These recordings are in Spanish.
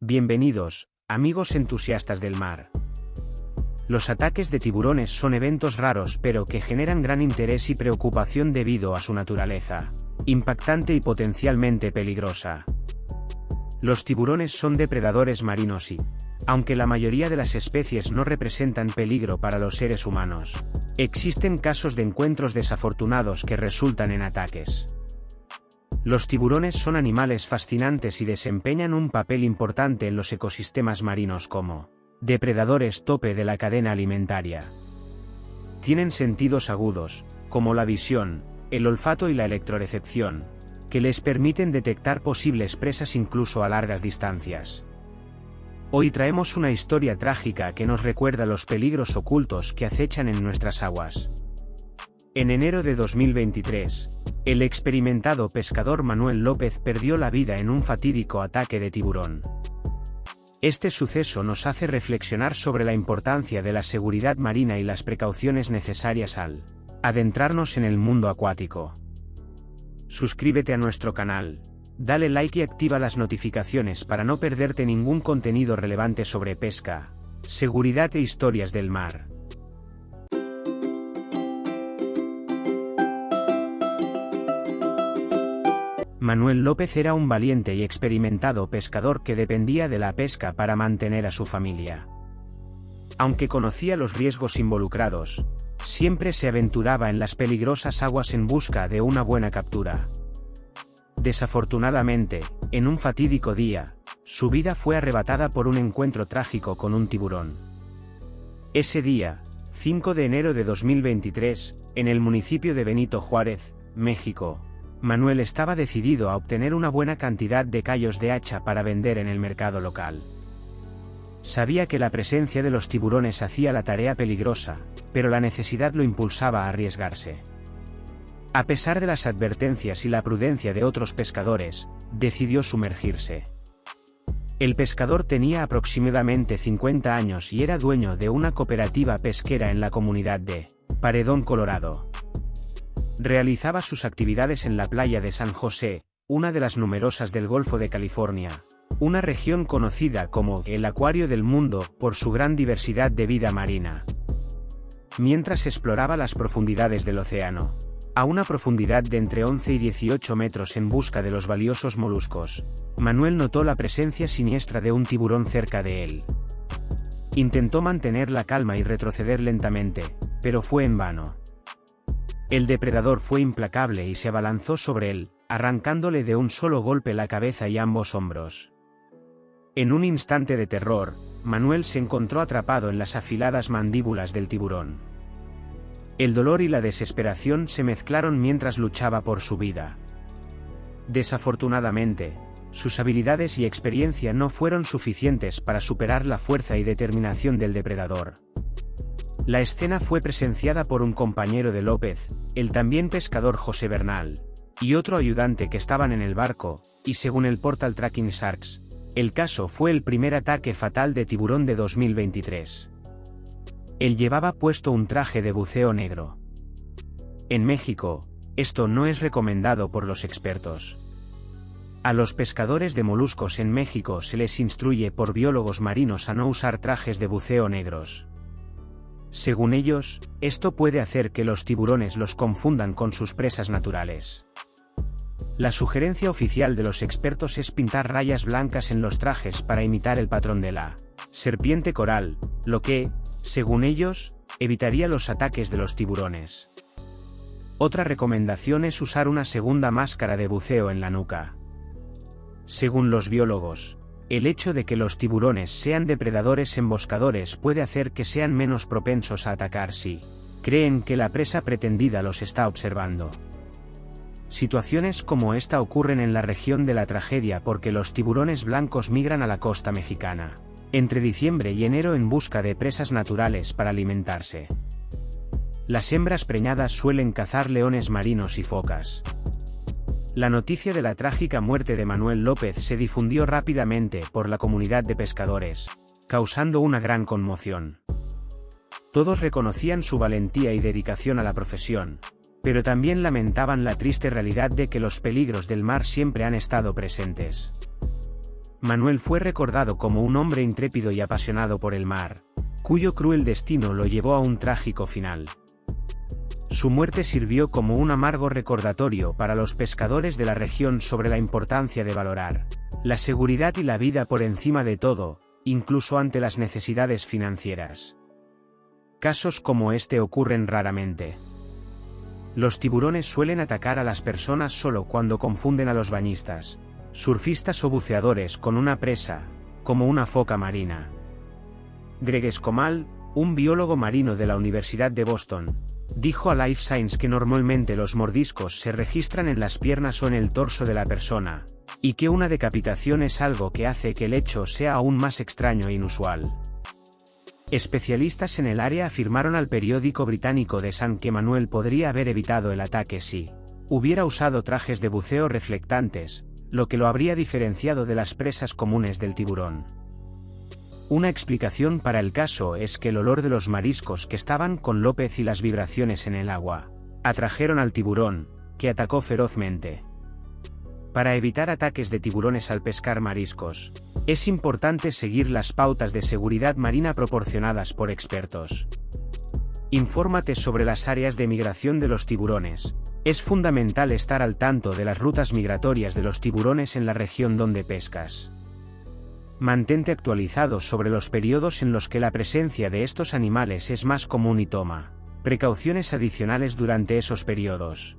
Bienvenidos, amigos entusiastas del mar. Los ataques de tiburones son eventos raros pero que generan gran interés y preocupación debido a su naturaleza impactante y potencialmente peligrosa. Los tiburones son depredadores marinos y, aunque la mayoría de las especies no representan peligro para los seres humanos, existen casos de encuentros desafortunados que resultan en ataques. Los tiburones son animales fascinantes y desempeñan un papel importante en los ecosistemas marinos como depredadores tope de la cadena alimentaria. Tienen sentidos agudos, como la visión, el olfato y la electrorecepción, que les permiten detectar posibles presas incluso a largas distancias. Hoy traemos una historia trágica que nos recuerda los peligros ocultos que acechan en nuestras aguas. En enero de 2023, el experimentado pescador Manuel López perdió la vida en un fatídico ataque de tiburón. Este suceso nos hace reflexionar sobre la importancia de la seguridad marina y las precauciones necesarias al adentrarnos en el mundo acuático. Suscríbete a nuestro canal, dale like y activa las notificaciones para no perderte ningún contenido relevante sobre pesca, seguridad e historias del mar. Manuel López era un valiente y experimentado pescador que dependía de la pesca para mantener a su familia. Aunque conocía los riesgos involucrados, siempre se aventuraba en las peligrosas aguas en busca de una buena captura. Desafortunadamente, en un fatídico día, su vida fue arrebatada por un encuentro trágico con un tiburón. Ese día, 5 de enero de 2023, en el municipio de Benito Juárez, México, Manuel estaba decidido a obtener una buena cantidad de callos de hacha para vender en el mercado local. Sabía que la presencia de los tiburones hacía la tarea peligrosa, pero la necesidad lo impulsaba a arriesgarse. A pesar de las advertencias y la prudencia de otros pescadores, decidió sumergirse. El pescador tenía aproximadamente 50 años y era dueño de una cooperativa pesquera en la comunidad de Paredón, Colorado. Realizaba sus actividades en la playa de San José, una de las numerosas del Golfo de California, una región conocida como el Acuario del Mundo por su gran diversidad de vida marina. Mientras exploraba las profundidades del océano, a una profundidad de entre 11 y 18 metros en busca de los valiosos moluscos, Manuel notó la presencia siniestra de un tiburón cerca de él. Intentó mantener la calma y retroceder lentamente, pero fue en vano. El depredador fue implacable y se abalanzó sobre él, arrancándole de un solo golpe la cabeza y ambos hombros. En un instante de terror, Manuel se encontró atrapado en las afiladas mandíbulas del tiburón. El dolor y la desesperación se mezclaron mientras luchaba por su vida. Desafortunadamente, sus habilidades y experiencia no fueron suficientes para superar la fuerza y determinación del depredador. La escena fue presenciada por un compañero de López, el también pescador José Bernal, y otro ayudante que estaban en el barco, y según el portal Tracking Sharks, el caso fue el primer ataque fatal de tiburón de 2023. Él llevaba puesto un traje de buceo negro. En México, esto no es recomendado por los expertos. A los pescadores de moluscos en México se les instruye por biólogos marinos a no usar trajes de buceo negros. Según ellos, esto puede hacer que los tiburones los confundan con sus presas naturales. La sugerencia oficial de los expertos es pintar rayas blancas en los trajes para imitar el patrón de la serpiente coral, lo que, según ellos, evitaría los ataques de los tiburones. Otra recomendación es usar una segunda máscara de buceo en la nuca. Según los biólogos, el hecho de que los tiburones sean depredadores emboscadores puede hacer que sean menos propensos a atacar si creen que la presa pretendida los está observando. Situaciones como esta ocurren en la región de la tragedia porque los tiburones blancos migran a la costa mexicana entre diciembre y enero en busca de presas naturales para alimentarse. Las hembras preñadas suelen cazar leones marinos y focas. La noticia de la trágica muerte de Manuel López se difundió rápidamente por la comunidad de pescadores, causando una gran conmoción. Todos reconocían su valentía y dedicación a la profesión, pero también lamentaban la triste realidad de que los peligros del mar siempre han estado presentes. Manuel fue recordado como un hombre intrépido y apasionado por el mar, cuyo cruel destino lo llevó a un trágico final. Su muerte sirvió como un amargo recordatorio para los pescadores de la región sobre la importancia de valorar la seguridad y la vida por encima de todo, incluso ante las necesidades financieras. Casos como este ocurren raramente. Los tiburones suelen atacar a las personas solo cuando confunden a los bañistas, surfistas o buceadores con una presa, como una foca marina. Greg Skomal, un biólogo marino de la Universidad de Boston, dijo a Life Science que normalmente los mordiscos se registran en las piernas o en el torso de la persona, y que una decapitación es algo que hace que el hecho sea aún más extraño e inusual. Especialistas en el área afirmaron al periódico británico The Sun que Manuel podría haber evitado el ataque si hubiera usado trajes de buceo reflectantes, lo que lo habría diferenciado de las presas comunes del tiburón. Una explicación para el caso es que el olor de los mariscos que estaban con López y las vibraciones en el agua atrajeron al tiburón, que atacó ferozmente. Para evitar ataques de tiburones al pescar mariscos, es importante seguir las pautas de seguridad marina proporcionadas por expertos. Infórmate sobre las áreas de migración de los tiburones. Es fundamental estar al tanto de las rutas migratorias de los tiburones en la región donde pescas. Mantente actualizado sobre los periodos en los que la presencia de estos animales es más común y toma precauciones adicionales durante esos periodos.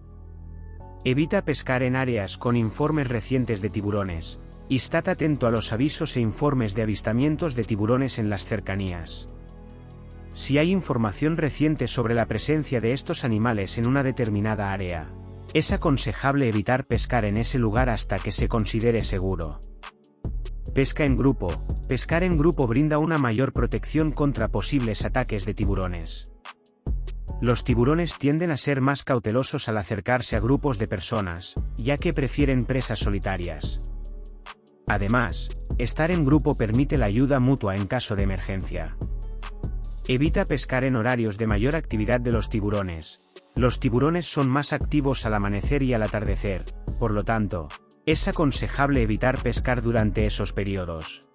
Evita pescar en áreas con informes recientes de tiburones, y estate atento a los avisos e informes de avistamientos de tiburones en las cercanías. Si hay información reciente sobre la presencia de estos animales en una determinada área, es aconsejable evitar pescar en ese lugar hasta que se considere seguro. Pesca en grupo. Pescar en grupo brinda una mayor protección contra posibles ataques de tiburones. Los tiburones tienden a ser más cautelosos al acercarse a grupos de personas, ya que prefieren presas solitarias. Además, estar en grupo permite la ayuda mutua en caso de emergencia. Evita pescar en horarios de mayor actividad de los tiburones. Los tiburones son más activos al amanecer y al atardecer, por lo tanto, es aconsejable evitar pescar durante esos periodos.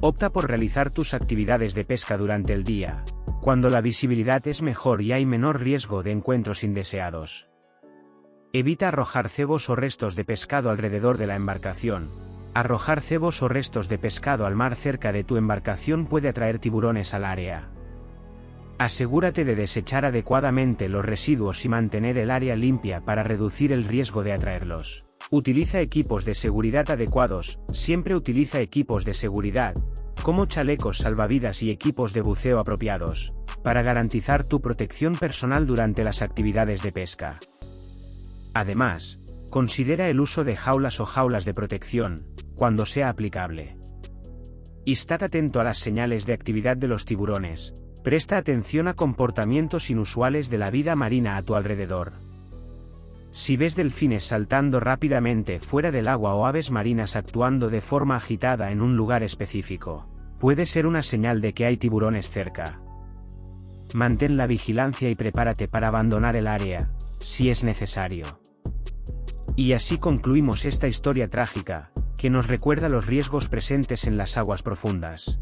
Opta por realizar tus actividades de pesca durante el día, cuando la visibilidad es mejor y hay menor riesgo de encuentros indeseados. Evita arrojar cebos o restos de pescado alrededor de la embarcación. Arrojar cebos o restos de pescado al mar cerca de tu embarcación puede atraer tiburones al área. Asegúrate de desechar adecuadamente los residuos y mantener el área limpia para reducir el riesgo de atraerlos. Utiliza equipos de seguridad adecuados. Siempre utiliza equipos de seguridad, como chalecos salvavidas y equipos de buceo apropiados, para garantizar tu protección personal durante las actividades de pesca. Además, considera el uso de jaulas o jaulas de protección, cuando sea aplicable. Y estate atento a las señales de actividad de los tiburones. Presta atención a comportamientos inusuales de la vida marina a tu alrededor. Si ves delfines saltando rápidamente fuera del agua o aves marinas actuando de forma agitada en un lugar específico, puede ser una señal de que hay tiburones cerca. Mantén la vigilancia y prepárate para abandonar el área, si es necesario. Y así concluimos esta historia trágica, que nos recuerda los riesgos presentes en las aguas profundas.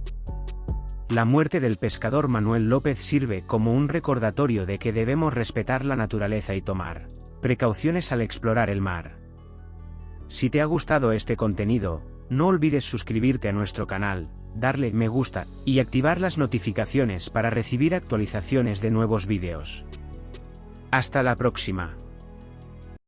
La muerte del pescador Manuel López sirve como un recordatorio de que debemos respetar la naturaleza y tomar precauciones al explorar el mar. Si te ha gustado este contenido, no olvides suscribirte a nuestro canal, darle me gusta y activar las notificaciones para recibir actualizaciones de nuevos vídeos. Hasta la próxima.